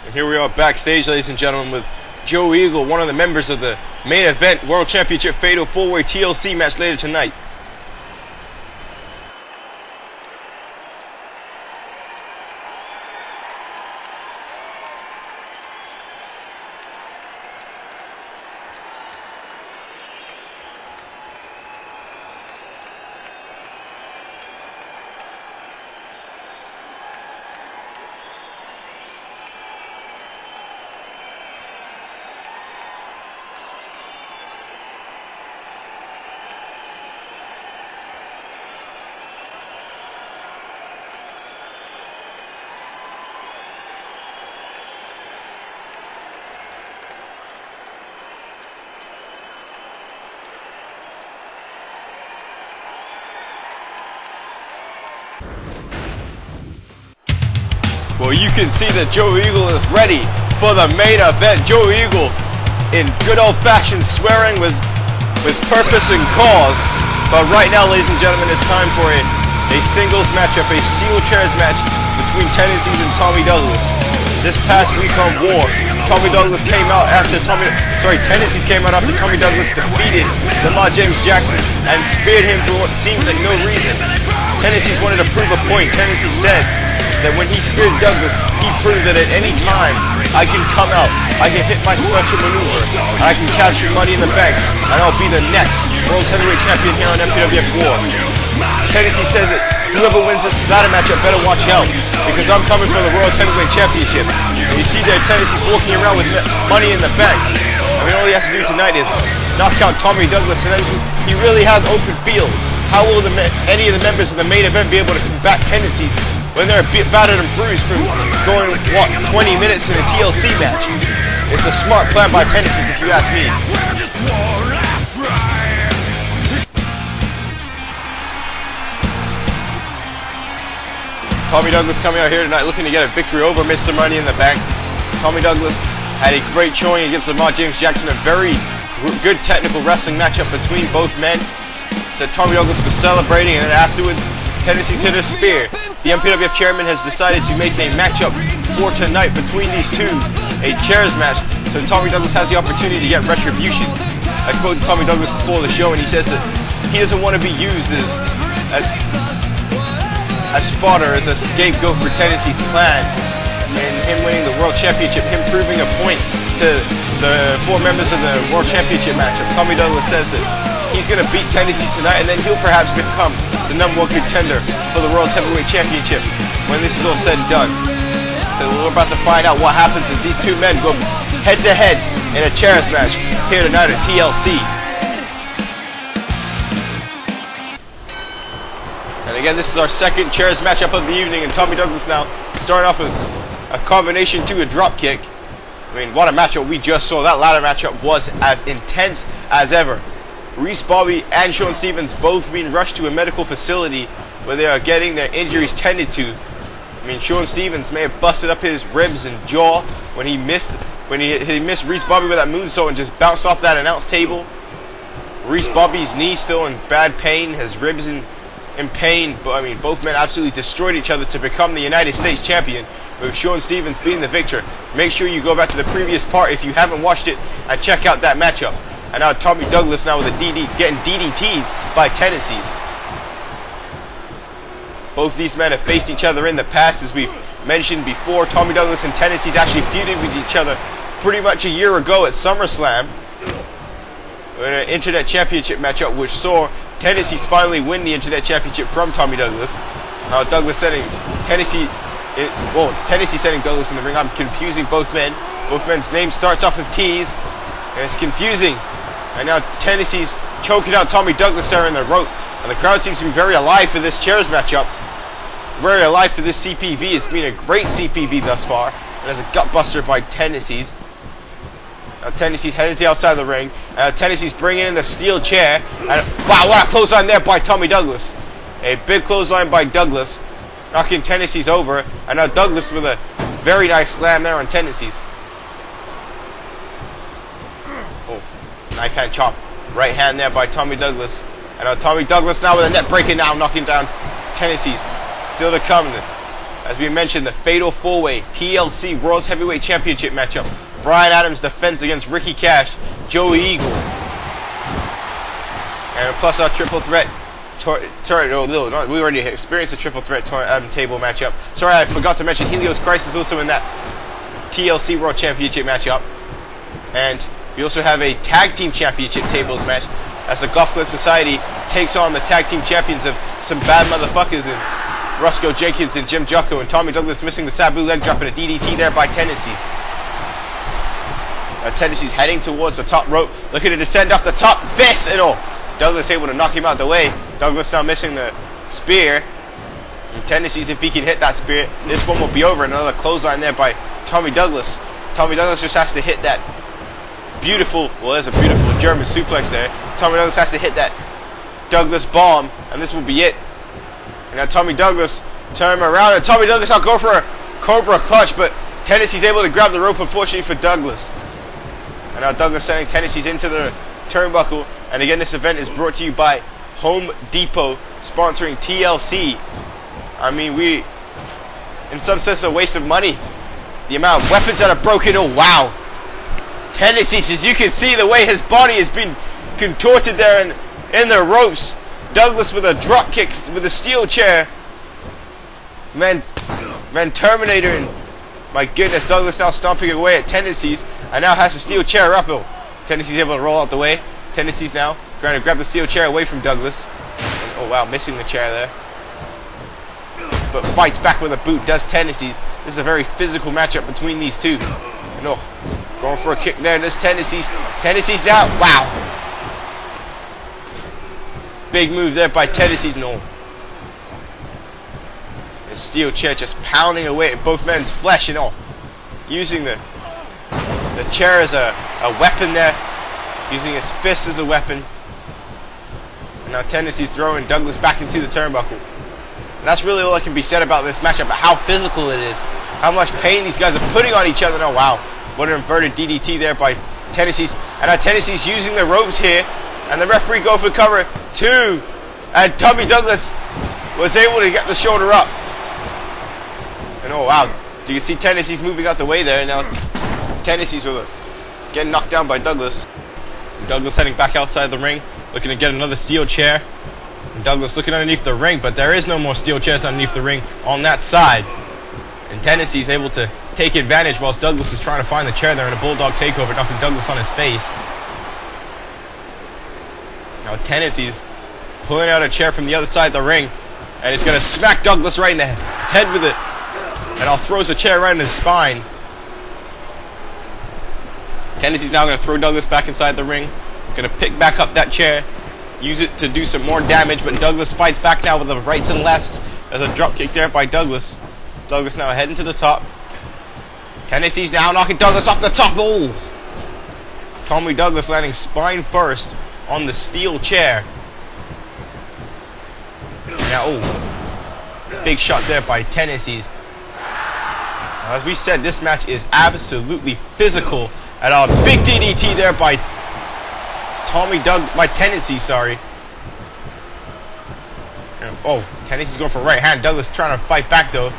And here we are backstage, ladies and gentlemen, with Joe Eagle, one of the members of the main event World Championship Fatal 4-Way TLC match later tonight. Well, you can see that Joe Eagle is ready for the main event. Joe Eagle in good old-fashioned swearing with purpose and cause. But right now, ladies and gentlemen, it's time for a singles matchup, a steel chairs match between Tendanciz and Tommy Douglas. This past week on War, Tendanciz came out after Tommy Douglas defeated Lamar James Jackson and speared him for what seemed like no reason. Tendanciz wanted to prove a point. Tendanciz said that when he speared Douglas, he proved that at any time I can come out, I can hit my special maneuver, and I can cash your money in the bank, and I'll be the next World Heavyweight Champion here on Mpwf War. Tendanciz says that whoever wins this ladder matchup better watch out, because I'm coming for the World Heavyweight Championship. And you see there Tendanciz walking around with money in the bank. I mean, all he has to do tonight is knock out Tommy Douglas, and then he really has open field. How will any of the members of the main event be able to combat Tendanciz when they're a bit battered and bruised from going, what, 20 minutes in a TLC match? It's a smart plan by Tendanciz, if you ask me. Tommy Douglas coming out here tonight looking to get a victory over Mr. Money in the Bank. Tommy Douglas had a great showing against Lamar James Jackson, a very good technical wrestling matchup between both men. So Tommy Douglas was celebrating, and then afterwards, Tendanciz hit a spear. The Mpwf chairman has decided to make a matchup for tonight between these two, a chairs match, so Tommy Douglas has the opportunity to get retribution. I spoke to Tommy Douglas before the show, and he says that he doesn't want to be used as fodder, as a scapegoat for Tendanciz's plan, and him winning the World Championship, him proving a point to the four members of the World Championship matchup. Tommy Douglas says that he's going to beat Tendanciz tonight, and then he'll perhaps become the #1 contender for the World's Heavyweight Championship when this is all said and done. So we're about to find out what happens as these two men go head-to-head in a chairs match here tonight at TLC. And again, this is our second chairs matchup of the evening, and Tommy Douglas now starting off with a combination to a drop kick. I mean, what a matchup we just saw. That ladder matchup was as intense as ever. Reese Bobby and Sean Stevens both being rushed to a medical facility where they are getting their injuries tended to. I mean, Sean Stevens may have busted up his ribs and jaw when he missed Reese Bobby with that moonsault and just bounced off that announce table. Reese Bobby's knee still in bad pain, his ribs in pain, but I mean, both men absolutely destroyed each other to become the United States champion, with Sean Stevens being the victor. Make sure you go back to the previous part if you haven't watched it and check out that matchup. And now Tommy Douglas now with a getting DDT'd by Tendanciz. Both these men have faced each other in the past, as we've mentioned before. Tommy Douglas and Tendanciz actually feuded with each other pretty much a year ago at SummerSlam, in an Internet Championship matchup, which saw Tendanciz finally win the Internet Championship from Tommy Douglas. Now Douglas setting Tendanciz setting Douglas in the ring. I'm confusing both men. Both men's names starts off with T's, and it's confusing. And now Tendanciz choking out Tommy Douglas there in the rope. And the crowd seems to be very alive for this chairs matchup. Very alive for this CPV. It's been a great CPV thus far. And there's a gutbuster by Tendanciz. Now Tendanciz heading to the outside of the ring. And Tendanciz bringing in the steel chair. And wow, what a clothesline there by Tommy Douglas. A big clothesline by Douglas, knocking Tendanciz over. And now Douglas with a very nice slam there on Tendanciz. Knife hand chop. Right hand there by Tommy Douglas. And Tommy Douglas now with a net breaking now, knocking down Tendanciz. Still to come. As we mentioned, the Fatal 4-Way TLC World's Heavyweight Championship matchup. Brian Adams defends against Ricky Cash, Joey Eagle. And plus our triple threat. We already experienced the triple threat table matchup. Sorry, I forgot to mention Helios Christ is also in that TLC World Championship matchup. And we also have a Tag Team Championship tables match as the Golf Club Society takes on the Tag Team Champions of some bad motherfuckers in Roscoe Jenkins and Jim Jocko, and Tommy Douglas missing the Sabu leg drop and a DDT there by Tendanciz. Tendanciz heading towards the top rope, looking to descend off the top, fist and all. Douglas able to knock him out the way. Douglas now missing the spear. And Tendanciz, if he can hit that spear, this one will be over. Another clothesline there by Tommy Douglas. Tommy Douglas just has to hit that beautiful, well, there's a beautiful German suplex there. Tommy Douglas has to hit that Douglas bomb, and this will be it. And now Tommy Douglas turn him around, and Tommy Douglas now go for a Cobra clutch, but Tendanciz able to grab the rope, unfortunately for Douglas. And now Douglas sending Tendanciz into the turnbuckle. And again, this event is brought to you by Home Depot, sponsoring TLC. I mean, we, in some sense, a waste of money. The amount of weapons that are broken, oh wow. Tendanciz, as you can see, the way his body has been contorted there in the ropes. Douglas with a drop kick with a steel chair. Man, Terminator, and my goodness, Douglas now stomping away at Tendanciz, and now has a steel chair up. Oh, Tendanciz able to roll out the way. Tendanciz now trying to grab the steel chair away from Douglas. And, oh wow, missing the chair there. But fights back with a boot, does Tendanciz. This is a very physical matchup between these two. And oh, going for a kick there, does Tendanciz. Tendanciz now, wow. Big move there by Tendanciz, and oh. The steel chair just pounding away at both men's flesh, and all. Using the chair as a weapon there. Using his fist as a weapon. And now Tendanciz throwing Douglas back into the turnbuckle. And that's really all that can be said about this matchup, but how physical it is. How much pain these guys are putting on each other. Oh wow. What an inverted DDT there by Tendanciz. And now Tendanciz using the ropes here. And the referee go for cover 2. And Tommy Douglas was able to get the shoulder up. And oh wow. Do you see Tendanciz moving out the way there? And now Tendanciz getting knocked down by Douglas. Douglas heading back outside the ring, looking to get another steel chair. And Douglas looking underneath the ring, but there is no more steel chairs underneath the ring on that side. And Tendanciz is able to take advantage whilst Douglas is trying to find the chair there in a bulldog takeover, knocking Douglas on his face. Now Tendanciz pulling out a chair from the other side of the ring, and he's going to smack Douglas right in the head with it. And now throws the chair right in his spine. Tendanciz now going to throw Douglas back inside the ring. Going to pick back up that chair. Use it to do some more damage. But Douglas fights back now with the rights and lefts. There's a drop kick there by Douglas. Douglas now heading to the top. Tendanciz now knocking Douglas off the top. Oh! Tommy Douglas landing spine first on the steel chair. Now, oh. Big shot there by Tendanciz. As we said, this match is absolutely physical. And a big DDT there by Tendanciz, sorry. And, oh, Tendanciz going for a right hand. Douglas trying to fight back though.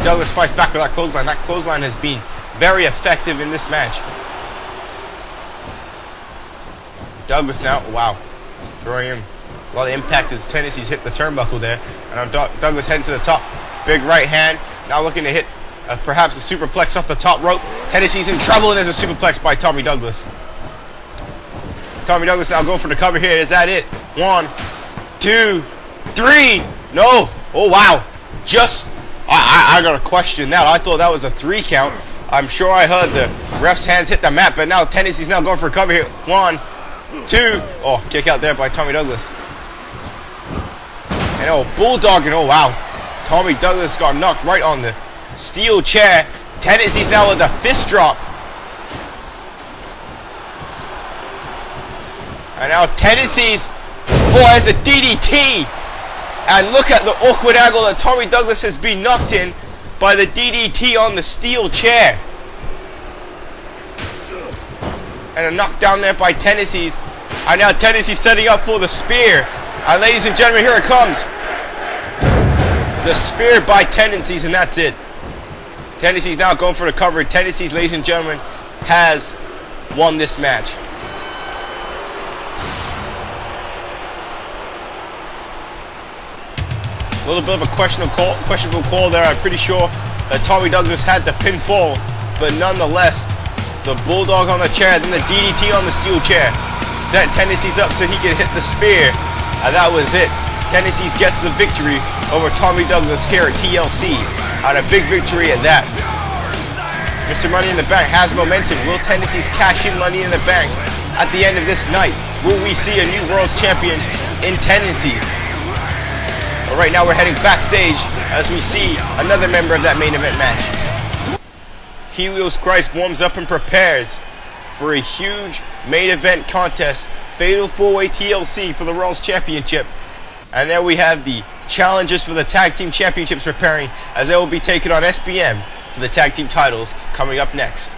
Douglas fights back with that clothesline. That clothesline has been very effective in this match. Douglas now, wow, throwing him a lot of impact as Tendanciz hit the turnbuckle there. And Douglas heading to the top. Big right hand. Now looking to hit perhaps a superplex off the top rope. Tendanciz in trouble, and there's a superplex by Tommy Douglas. Tommy Douglas now going for the cover here. Is that it? 1, 2, 3. No. Oh, wow. I got to question that. I thought that was a 3 count. I'm sure I heard the ref's hands hit the mat, but now Tendanciz now going for a cover here. 1, 2. Oh, kick out there by Tommy Douglas. And oh, bulldogging. Oh, wow. Tommy Douglas got knocked right on the steel chair. Tendanciz now with a fist drop. And now Tendanciz, oh, has a DDT. And look at the awkward angle that Tommy Douglas has been knocked in by the DDT on the steel chair. And a knockdown there by Tendanciz. And now Tendanciz setting up for the spear. And ladies and gentlemen, here it comes. The spear by Tendanciz, and that's it. Tendanciz now going for the cover. Tendanciz, ladies and gentlemen, has won this match. A little bit of a questionable call there. I'm pretty sure that Tommy Douglas had the pinfall, but nonetheless, the bulldog on the chair, then the DDT on the steel chair, set Tendanciz up so he could hit the spear, and that was it. Tendanciz gets the victory over Tommy Douglas here at TLC, and a big victory at that. Mr. Money in the Bank has momentum. Will Tendanciz cash in Money in the Bank at the end of this night? Will we see a new World's Champion in Tendanciz? But right now we're heading backstage as we see another member of that main event match. Helios Christ warms up and prepares for a huge main event contest, Fatal 4-Way TLC for the World's Championship. And there we have the challengers for the Tag Team Championships preparing, as they will be taking on SBM for the Tag Team titles coming up next.